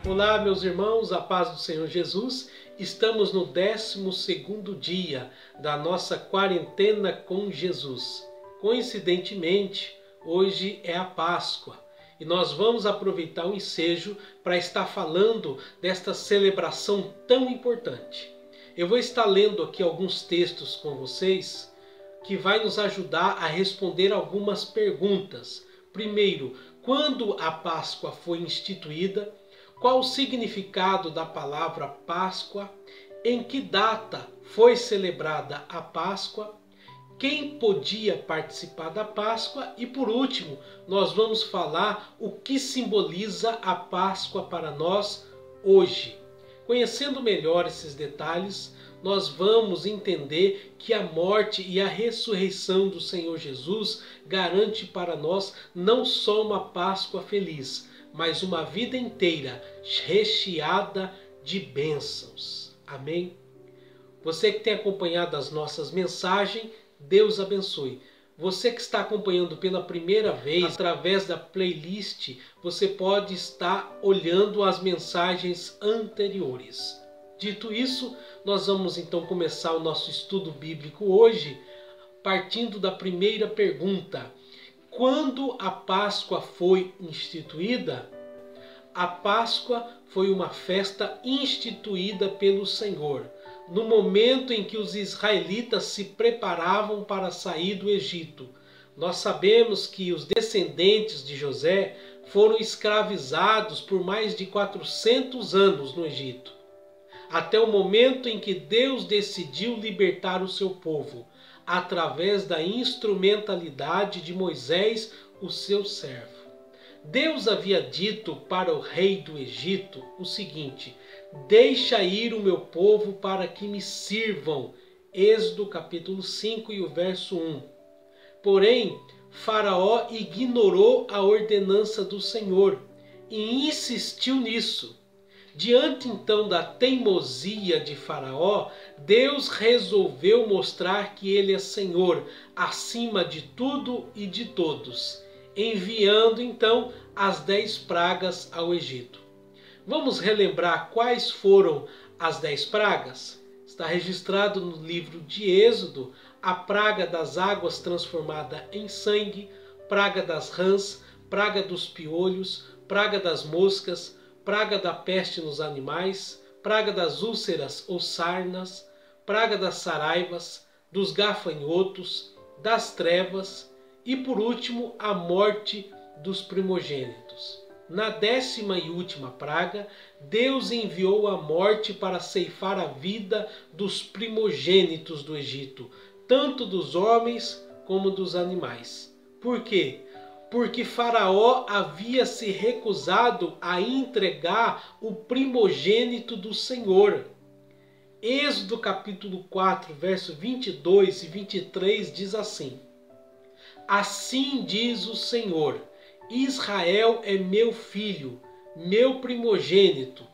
Olá, meus irmãos, a paz do Senhor Jesus. Estamos no 12º dia da nossa quarentena com Jesus. Coincidentemente, hoje é a Páscoa e nós vamos aproveitar o ensejo para estar falando desta celebração tão importante. Eu vou estar lendo aqui alguns textos com vocês que vai nos ajudar a responder algumas perguntas. Primeiro, quando a Páscoa foi instituída? Qual o significado da palavra Páscoa? Em que data foi celebrada a Páscoa? Quem podia participar da Páscoa? E por último, nós vamos falar o que simboliza a Páscoa para nós hoje. Conhecendo melhor esses detalhes, nós vamos entender que a morte e a ressurreição do Senhor Jesus garante para nós não só uma Páscoa feliz, mas uma vida inteira recheada de bênçãos. Amém? Você que tem acompanhado as nossas mensagens, Deus abençoe. Você que está acompanhando pela primeira vez, através da playlist, você pode estar olhando as mensagens anteriores. Dito isso, nós vamos então começar o nosso estudo bíblico hoje, partindo da primeira pergunta. Quando a Páscoa foi instituída? A Páscoa foi uma festa instituída pelo Senhor, no momento em que os israelitas se preparavam para sair do Egito. Nós sabemos que os descendentes de José foram escravizados por mais de 400 anos no Egito, até o momento em que Deus decidiu libertar o seu povo, através da instrumentalidade de Moisés, o seu servo. Deus havia dito para o rei do Egito o seguinte: deixa ir o meu povo para que me sirvam. Êxodo capítulo 5 e o verso 1. Porém, Faraó ignorou a ordenança do Senhor e insistiu nisso. Diante então da teimosia de Faraó, Deus resolveu mostrar que ele é Senhor acima de tudo e de todos, enviando então as 10 pragas ao Egito. Vamos relembrar quais foram as 10 pragas? Está registrado no livro de Êxodo a praga das águas transformada em sangue, praga das rãs, praga dos piolhos, praga das moscas, praga da peste nos animais, praga das úlceras ou sarnas, praga das saraivas, dos gafanhotos, das trevas e, por último, a morte dos primogênitos. Na 10ª e última praga, Deus enviou a morte para ceifar a vida dos primogênitos do Egito, tanto dos homens como dos animais. Por quê? Porque Faraó havia se recusado a entregar o primogênito do Senhor. Êxodo capítulo 4, verso 22 e 23 diz assim: assim diz o Senhor, Israel é meu filho, meu primogênito.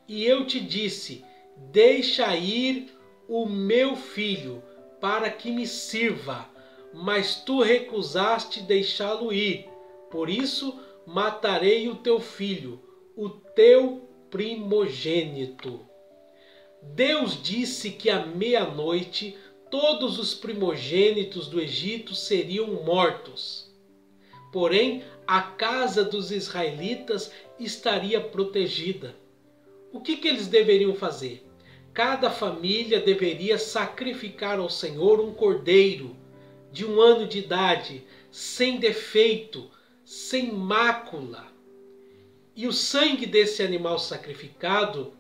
E eu te disse, deixa ir o meu filho, para que me sirva. Mas tu recusaste deixá-lo ir. Por isso matarei o teu filho, o teu primogênito. Deus disse que à meia-noite todos os primogênitos do Egito seriam mortos. Porém, a casa dos israelitas estaria protegida. O que eles deveriam fazer? Cada família deveria sacrificar ao Senhor um cordeiro de 1 ano de idade, sem defeito, sem mácula. E o sangue desse animal sacrificado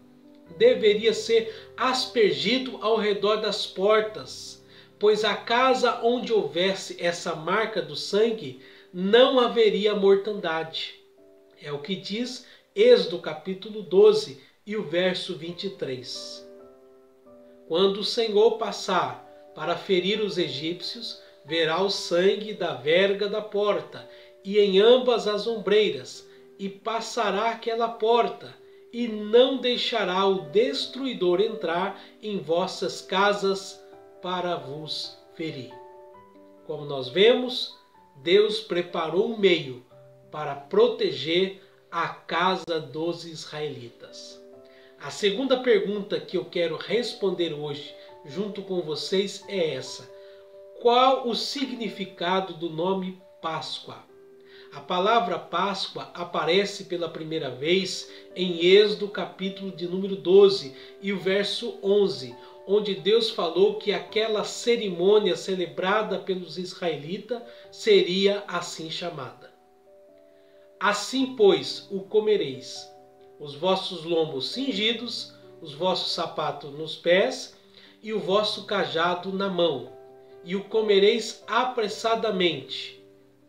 deveria ser aspergido ao redor das portas, pois a casa onde houvesse essa marca do sangue não haveria mortandade. É o que diz Êxodo capítulo 12 e o verso 23. Quando o Senhor passar para ferir os egípcios, verá o sangue da verga da porta e em ambas as ombreiras, e passará aquela porta, e não deixará o destruidor entrar em vossas casas para vos ferir. Como nós vemos, Deus preparou um meio para proteger à casa dos israelitas? A segunda pergunta que eu quero responder hoje, junto com vocês, é essa: qual o significado do nome Páscoa? A palavra Páscoa aparece pela primeira vez em Êxodo capítulo de número 12 e o verso 11, onde Deus falou que aquela cerimônia celebrada pelos israelitas seria assim chamada. Assim, pois, o comereis, os vossos lombos cingidos, os vossos sapatos nos pés e o vosso cajado na mão, e o comereis apressadamente.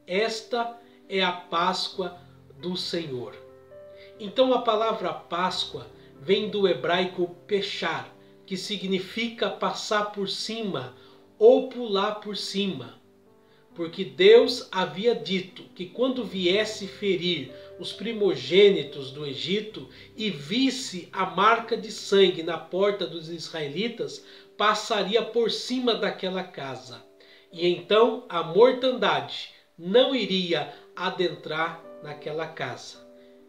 Esta é a Páscoa do Senhor. Então a palavra Páscoa vem do hebraico pechar, que significa passar por cima ou pular por cima. Porque Deus havia dito que quando viesse ferir os primogênitos do Egito e visse a marca de sangue na porta dos israelitas, passaria por cima daquela casa. E então a mortandade não iria adentrar naquela casa.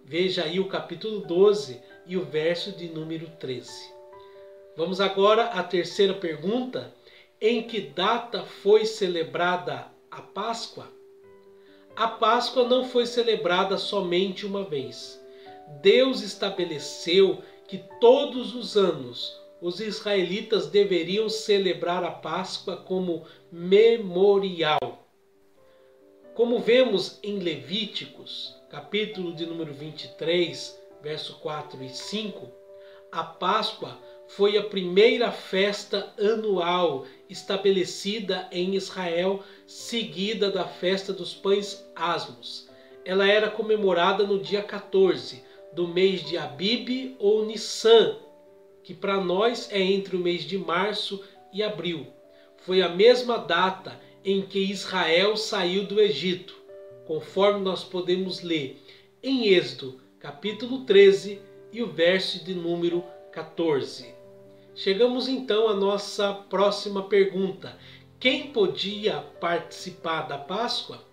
Veja aí o capítulo 12 e o verso de número 13. Vamos agora à terceira pergunta: em que data foi celebrada a Páscoa? A Páscoa não foi celebrada somente uma vez. Deus estabeleceu que todos os anos os israelitas deveriam celebrar a Páscoa como memorial. Como vemos em Levíticos, capítulo de número 23, verso 4 e 5, a Páscoa foi a primeira festa anual estabelecida em Israel, seguida da festa dos pães asmos. Ela era comemorada no dia 14 do mês de Abib ou Nissan, que para nós é entre o mês de março e abril. Foi a mesma data em que Israel saiu do Egito, conforme nós podemos ler em Êxodo, capítulo 13 e o verso de número 14. Chegamos então à nossa próxima pergunta: quem podia participar da Páscoa?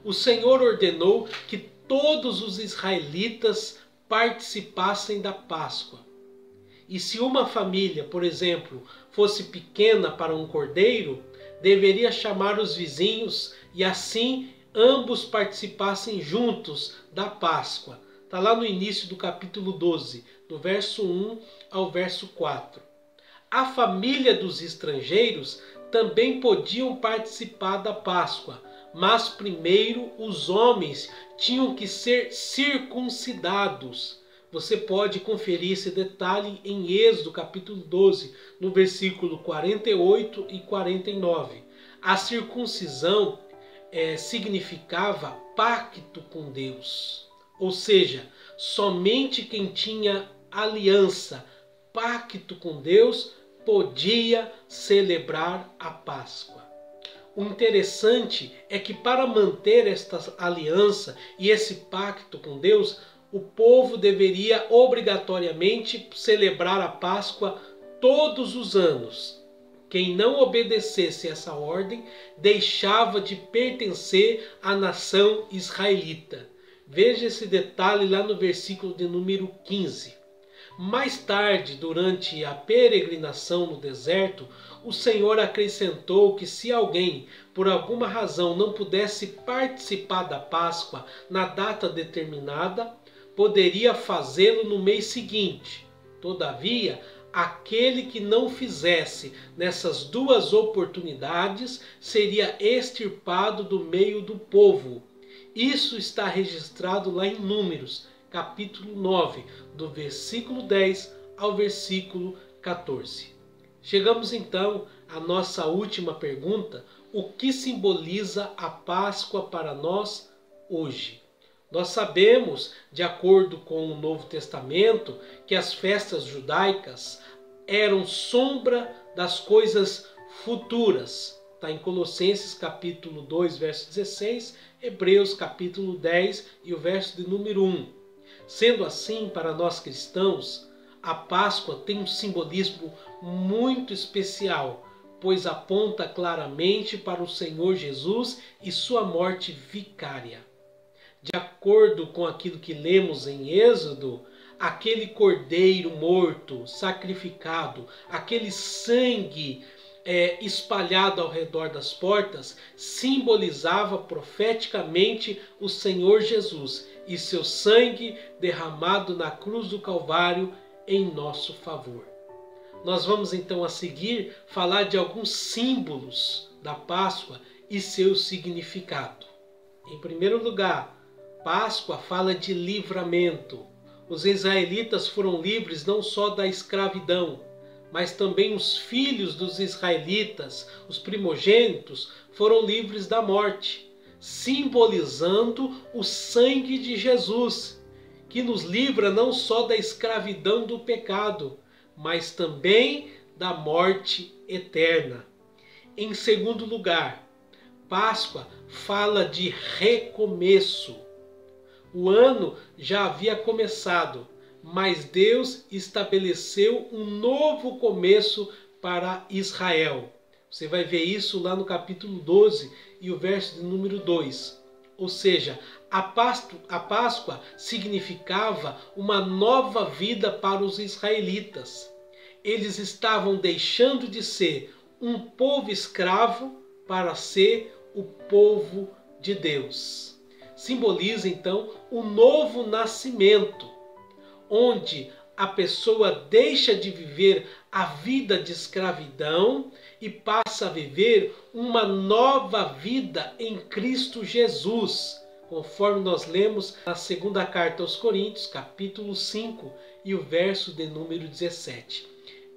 O Senhor ordenou que todos os israelitas participassem da Páscoa. E se uma família, por exemplo, fosse pequena para um cordeiro, deveria chamar os vizinhos e assim ambos participassem juntos da Páscoa. Está lá no início do capítulo 12, do verso 1 ao verso 4. A família dos estrangeiros também podiam participar da Páscoa, mas primeiro os homens tinham que ser circuncidados. Você pode conferir esse detalhe em Êxodo capítulo 12, no versículo 48 e 49. A circuncisão significava pacto com Deus. Ou seja, somente quem tinha aliança, pacto com Deus, podia celebrar a Páscoa. O interessante é que para manter esta aliança e esse pacto com Deus, o povo deveria obrigatoriamente celebrar a Páscoa todos os anos. Quem não obedecesse essa ordem deixava de pertencer à nação israelita. Veja esse detalhe lá no versículo de número 15. Mais tarde, durante a peregrinação no deserto, o Senhor acrescentou que se alguém, por alguma razão, não pudesse participar da Páscoa na data determinada, poderia fazê-lo no mês seguinte. Todavia, aquele que não fizesse nessas duas oportunidades seria extirpado do meio do povo. Isso está registrado lá em Números, capítulo 9, do versículo 10 ao versículo 14. Chegamos então à nossa última pergunta: o que simboliza a Páscoa para nós hoje? Nós sabemos, de acordo com o Novo Testamento, que as festas judaicas eram sombra das coisas futuras. Está em Colossenses capítulo 2, verso 16, Hebreus capítulo 10 e o verso de número 1. Sendo assim, para nós cristãos, a Páscoa tem um simbolismo muito especial, pois aponta claramente para o Senhor Jesus e sua morte vicária. De acordo acordo com aquilo que lemos em Êxodo, aquele cordeiro morto, sacrificado, aquele sangue espalhado ao redor das portas, simbolizava profeticamente o Senhor Jesus e seu sangue derramado na cruz do Calvário em nosso favor. Nós vamos então a seguir falar de alguns símbolos da Páscoa e seu significado. Em primeiro lugar, Páscoa fala de livramento. Os israelitas foram livres não só da escravidão, mas também os filhos dos israelitas, os primogênitos, foram livres da morte, simbolizando o sangue de Jesus, que nos livra não só da escravidão do pecado, mas também da morte eterna. Em segundo lugar, Páscoa fala de recomeço. O ano já havia começado, mas Deus estabeleceu um novo começo para Israel. Você vai ver isso lá no capítulo 12 e o verso de número 2. Ou seja, a Páscoa significava uma nova vida para os israelitas. Eles estavam deixando de ser um povo escravo para ser o povo de Deus. Simboliza então o novo nascimento, onde a pessoa deixa de viver a vida de escravidão e passa a viver uma nova vida em Cristo Jesus, conforme nós lemos na segunda carta aos Coríntios, capítulo 5 e o verso de número 17.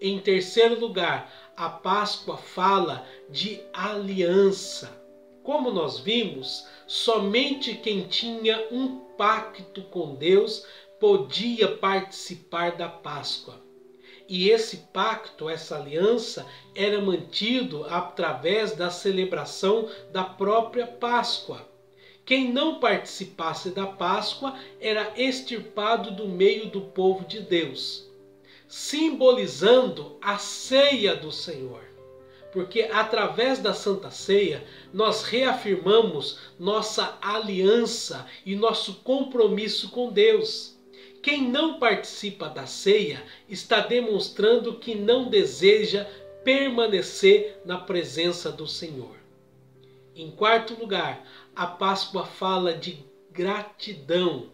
Em terceiro lugar, a Páscoa fala de aliança. Como nós vimos, somente quem tinha um pacto com Deus podia participar da Páscoa. E esse pacto, essa aliança, era mantido através da celebração da própria Páscoa. Quem não participasse da Páscoa era extirpado do meio do povo de Deus, simbolizando a ceia do Senhor. Porque através da Santa Ceia nós reafirmamos nossa aliança e nosso compromisso com Deus. Quem não participa da ceia está demonstrando que não deseja permanecer na presença do Senhor. Em quarto lugar, a Páscoa fala de gratidão.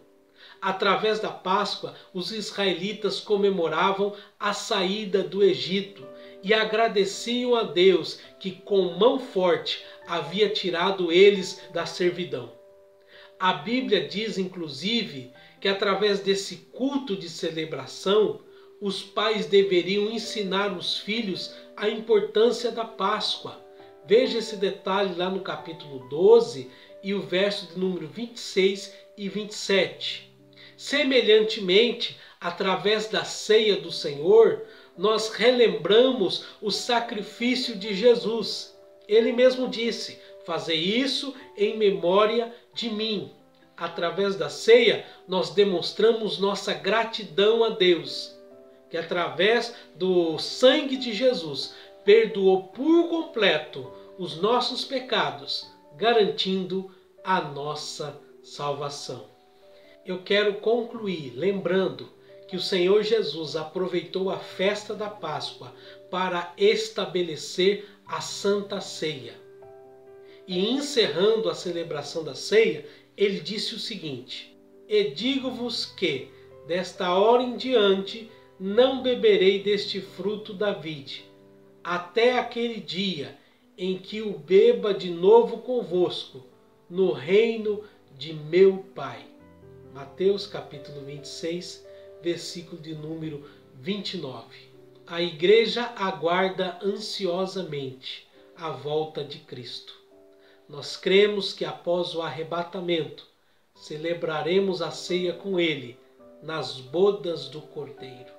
Através da Páscoa, os israelitas comemoravam a saída do Egito e agradeciam a Deus que com mão forte havia tirado eles da servidão. A Bíblia diz, inclusive, que através desse culto de celebração, os pais deveriam ensinar os filhos a importância da Páscoa. Veja esse detalhe lá no capítulo 12 e o verso de número 26 e 27. Semelhantemente, através da ceia do Senhor, nós relembramos o sacrifício de Jesus. Ele mesmo disse: "Fazei isso em memória de mim." Através da ceia, nós demonstramos nossa gratidão a Deus, que através do sangue de Jesus perdoou por completo os nossos pecados, garantindo a nossa salvação. Eu quero concluir lembrando que o Senhor Jesus aproveitou a festa da Páscoa para estabelecer a Santa Ceia. E encerrando a celebração da ceia, ele disse o seguinte: "E digo-vos que, desta hora em diante, não beberei deste fruto da vide, até aquele dia em que o beba de novo convosco, no reino de meu Pai." Mateus capítulo 26, versículo de número 29. A igreja aguarda ansiosamente a volta de Cristo. Nós cremos que após o arrebatamento, celebraremos a ceia com Ele nas bodas do Cordeiro.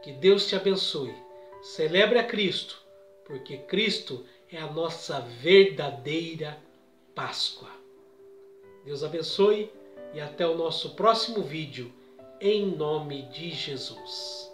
Que Deus te abençoe. Celebre a Cristo, porque Cristo é a nossa verdadeira Páscoa. Deus abençoe e até o nosso próximo vídeo, em nome de Jesus.